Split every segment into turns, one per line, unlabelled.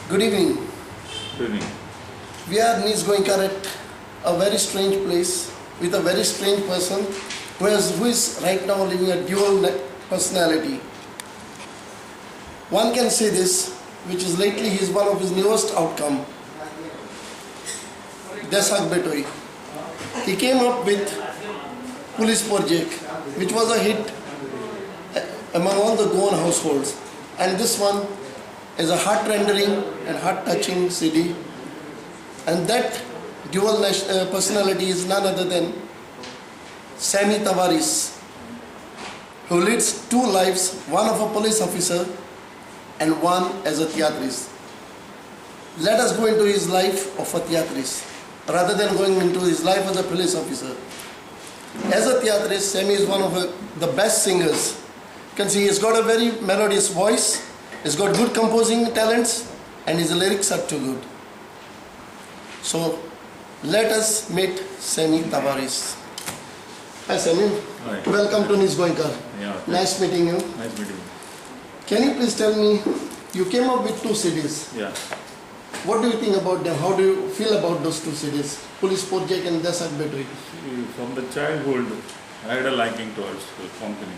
Good evening.
Good evening.
We are Goinkar at a very strange place with a very strange person who is right now living a dual personality. One can say this, which is lately he is one of his newest outcome. DESAK BHETTOI. He came up with Police PORJEK, which was a hit among all the Goan households. And this one is a heart-rendering and heart-touching CD. And that dual personality is none other than Sammy Tavares, who leads two lives, one of a police officer and one as a Tiatrist. Let us go into his life of a Tiatrist rather than going into his life as a police officer. As a Tiatrist, Sammy is one of the best singers. You can see he's got a very melodious voice, he's got good composing talents, and his lyrics are too good. So let us meet Sammy Tavares. Hi Sammy.
Hi.
Welcome to Goinkar.
Yeah.
Nice meeting you.
Nice meeting you.
Can you please tell me, you came up with two CDs.
Yeah.
What do you think about them? How do you feel about those two CDs? Police PORJEK and DESAK BHETTOI.
From the childhood, I had a liking towards the company.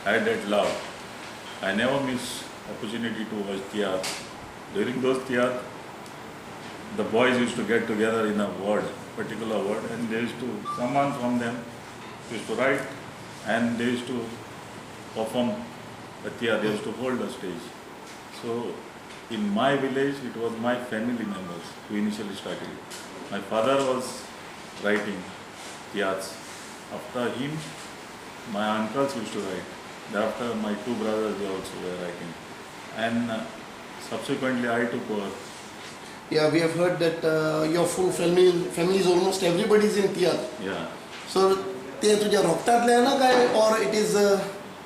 I had that love. I never miss opportunity to watch Tiatr. During those Tiatr, the boys used to get together in a ward, particular ward, and they used to, someone from them used to write, and they used to perform the Tiatr. They used to hold the stage. So in my village, it was my family members who initially started it. My father was writing Tiatrs. After him, my uncles used to write. Thereafter, my two brothers, they also were writing. And subsequently, I took over.
Yeah, we have heard that your full family is almost everybody is in Tiatr.
Yeah.
So, ते तुझ्या रोक्तातले ना काय or it is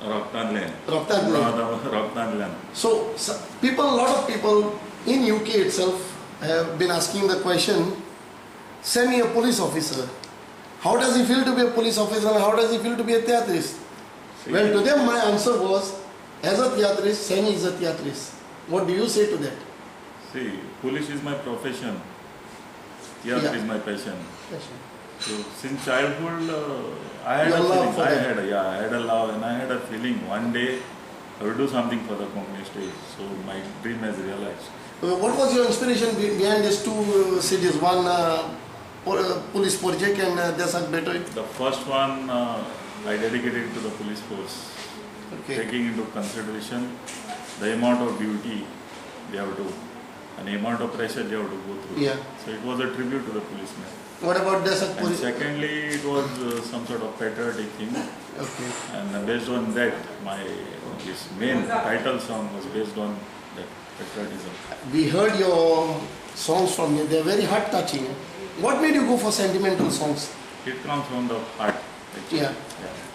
Rocknadlan.
So, a lot of people in UK itself have been asking the question, Sammy, a police officer, how does he feel to be a police officer and how does he feel to be a Tiatrist? Well, to them my answer was, as a Tiatrist, Sammy is a Tiatrist. What do you say to that?
See, police is my profession. Tiatr is my passion. So since childhood, I had a feeling. I had a love and I had a feeling one day I will do something for the company stage. So my dream has realized.
What was your inspiration behind these two CDs? One Police PORJEK and DESAK BHETTOI?
The first one I dedicated to the police force, taking into consideration the amount of duty they have to, and the amount of pressure they have to go through.
Yeah.
So it was a tribute to the policemen.
What about DESAK
And secondly, it was some sort of patriotic thing.
Okay.
And based on that, this main title song was based on that patriotism.
We heard your songs from you. They are very heart-touching. What made you go for sentimental songs?
It comes from the heart. Actually.
Yeah.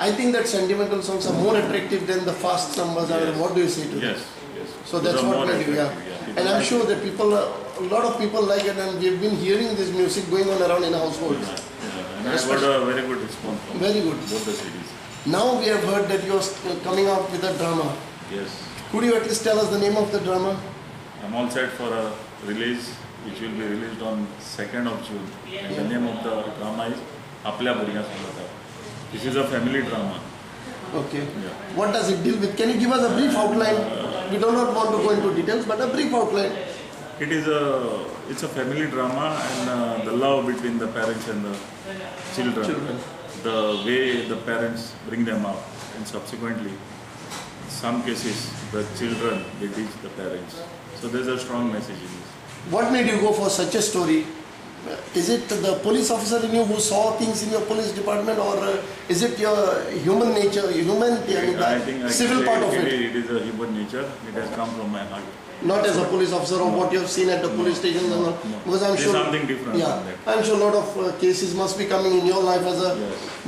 I think that sentimental songs are more attractive than the fast numbers.
Yes.
What do you say to that?
Yes.
So that's what made you, And I'm sure that a lot of people like it, and we've been hearing this music going on around in households.
And I got a very good response from both the CDs.
Now we have heard that you're coming out with a drama.
Yes.
Could you at least tell us the name of the drama?
I'm all set for a release, which will be released on 2nd of June. And the name of the drama is Apल्या Burya Sangata. This is a family drama.
Okay.
Yeah.
What does it deal with? Can you give us a brief outline? We do not want to go into details, but a brief outline.
It's a family drama, and the love between the parents and the children. The way the parents bring them up, and subsequently, in some cases, the children, they teach the parents. So there's a strong message in this.
What made you go for such a story? Is it the police officer in you who saw things in your police department, or is it your human nature, humanity,
I think
civil part of it?
It is a human nature. It has come from my heart.
Not as a police officer or what you have seen at the police station.
No.
Because I'm sure
something different than that.
I'm sure a lot of cases must be coming in your life as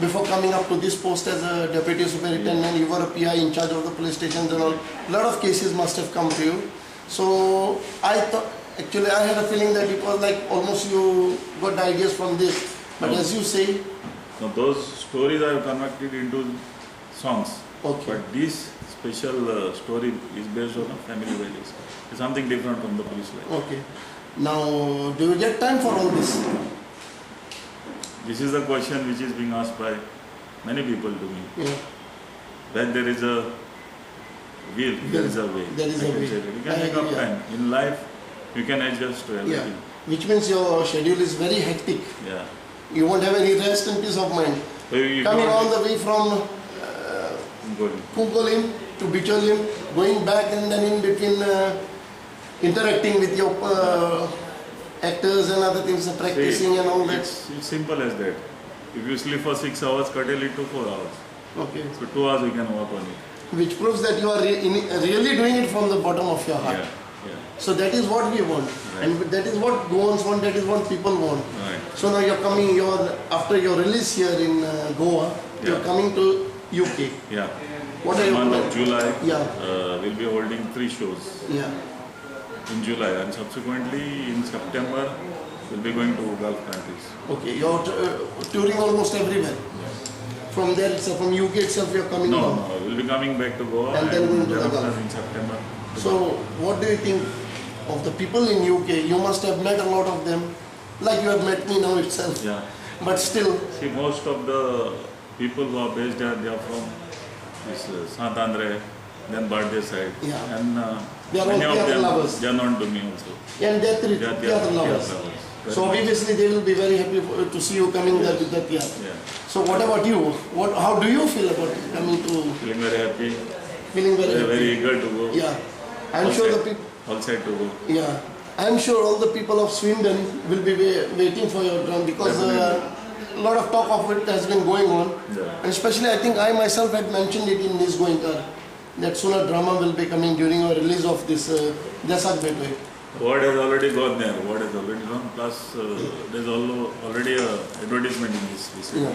before coming up to this post as a Deputy Superintendent. You were a PI in charge of the police stations and all. A lot of cases must have come to you. So I thought, actually I had a feeling that it was like almost you got the ideas from this. But as you say...
No, those stories I have converted into songs.
Okay.
But this special story is based on family values. It's something different from the police life.
Okay. Now, do you get time for all this?
This is the question which is being asked by many people to me.
Yeah.
When there is a will, there is a way.
There is
I
a
can
way.
say that. You can make up
Yeah.
time. In life, you can adjust to
Yeah.
everything.
Which means your schedule is very hectic.
Yeah.
You won't have any rest and peace of mind.
So you
Coming
don't-
all the way from
Good.
Bicholim to Bicholim, going back and then in between interacting with your actors and other things, practicing and all that.
It's simple as that. If you sleep for 6 hours, curtail it to 4 hours.
Okay.
So 2 hours you can work on it.
Which proves that you are really doing it from the bottom of your heart.
Yeah.
So that is what we want.
Right.
And that is what Goans want, that is what people want.
Right.
So now you're coming, after your release here in Goa, you're
Yeah.
coming to UK.
Yeah.
What are
In the
your
month
plans?
of July,
Yeah.
we'll be holding 3 shows
Yeah.
in July, and subsequently in September we'll be going to Gulf countries.
Okay, you're touring almost everywhere. From there itself, from UK itself, you're coming
No,
down.
no, we'll be coming back to Goa
And then going to the
thereafter
Gulf.
in September.
So, what do you think of the people in UK? You must have met a lot of them, like you have met me now itself.
Yeah.
But still,
See, most of the people who are based there, they are from this Sant Andre, then Bardhe side.
Yeah.
And
They are
many
all
of
theatre
them,
lovers.
they are known to me also.
and they're
They are
theatre lovers.
lovers.
So obviously they will be very happy to see you coming there with the theatre.
Yeah.
So what about you? How do you feel about it, coming to,
Feeling very happy,
feeling very
very,
happy?
very eager to go.
Yeah. I'm sure the people,
All set to go.
yeah. I'm sure all the people of Swindon will be waiting for your drum because a lot of talk of it has been going on.
Yeah.
And especially I think I myself had mentioned it in this going that sooner drama will be coming during our release of this DESAK BHETTOI.
Word has already gone there. Word has already gone. Plus, there's already a advertisement in this visit.
Yeah.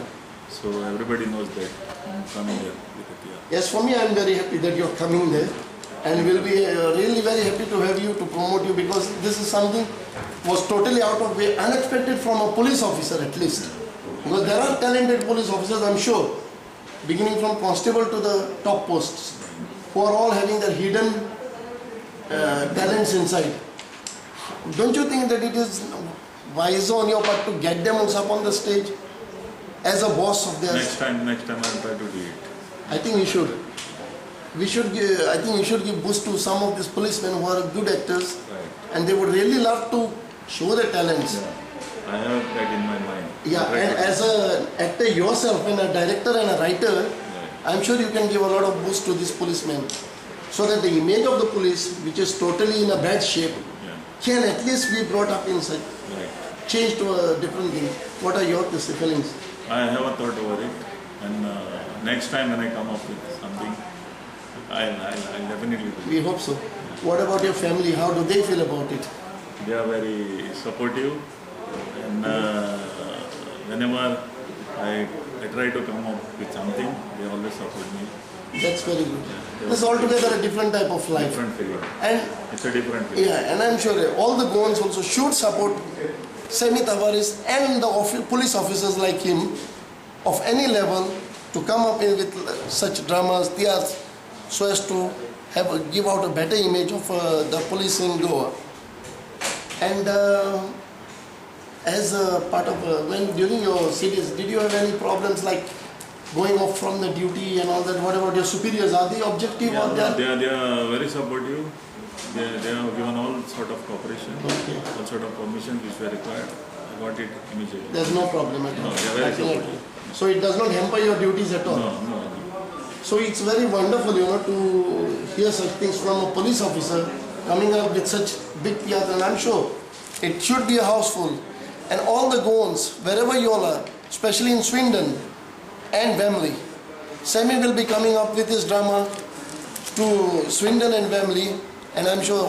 So everybody knows that I'm coming there with a PR.
Yes, for me, I'm very happy that you're coming there, and we'll be really very happy to have you to promote you because this is something was totally out of way, unexpected from a police officer at least. Because there are talented police officers, I'm sure, beginning from constable to the top posts, who are all having their hidden talents inside. Don't you think that it is wise on your part to get them also up on the stage as a boss of theirs?
Next time I'll try to do it.
I think you should. I think you should give boost to some of these policemen who are good actors,
Right.
and they would really love to show their talents.
Yeah. I have that in my mind.
Yeah,
I'll try
and
to-
as an actor yourself and a director and a writer,
Right.
I'm sure you can give a lot of boost to these policemen, so that the image of the police, which is totally in a bad shape,
Yeah.
can at least be brought up in such,
Right.
changed to a different thing. What are your feelings?
I have a thought over it, and next time when I come up with something, I'll definitely do it.
We hope so. What about your family? How do they feel about it?
They are very supportive, and whenever I try to come up with something, they always support me.
That's very good.
Yeah.
This is altogether a different type of life.
Different feeling.
And
It's a different feeling.
yeah, and I'm sure all the Goans also should support Sammy Tavares and the police officers like him of any level to come up with such dramas, theatres, so as to give out a better image of the police in Goa. And as a part of during your series, did you have any problems like going off from the duty and all that? What about your superiors? Are they objective or
Yeah, they are very supportive. They have given all sort of cooperation,
Okay.
all sort of permission which were required. I got it immediately.
There's no problem at all?
No, they are very
Nothing at
supportive.
all. So it does not hamper your duties at all?
No.
So it's very wonderful, to hear such things from a police officer coming up with such big theatre, and I'm sure it should be a house full. And all the Goans, wherever you all are, especially in Swindon and Wembley, Sammy will be coming up with his drama to Swindon and Wembley, and I'm sure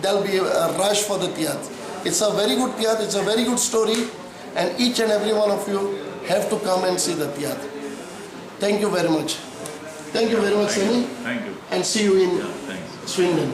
there'll be a rush for the theatre. It's a very good theatre, it's a very good story, and each and every one of you have to come and see the theatre. Thank you very much. Thank you very much, Sammy,
Thank you.
and see you in
Yeah, thanks.
Swindon.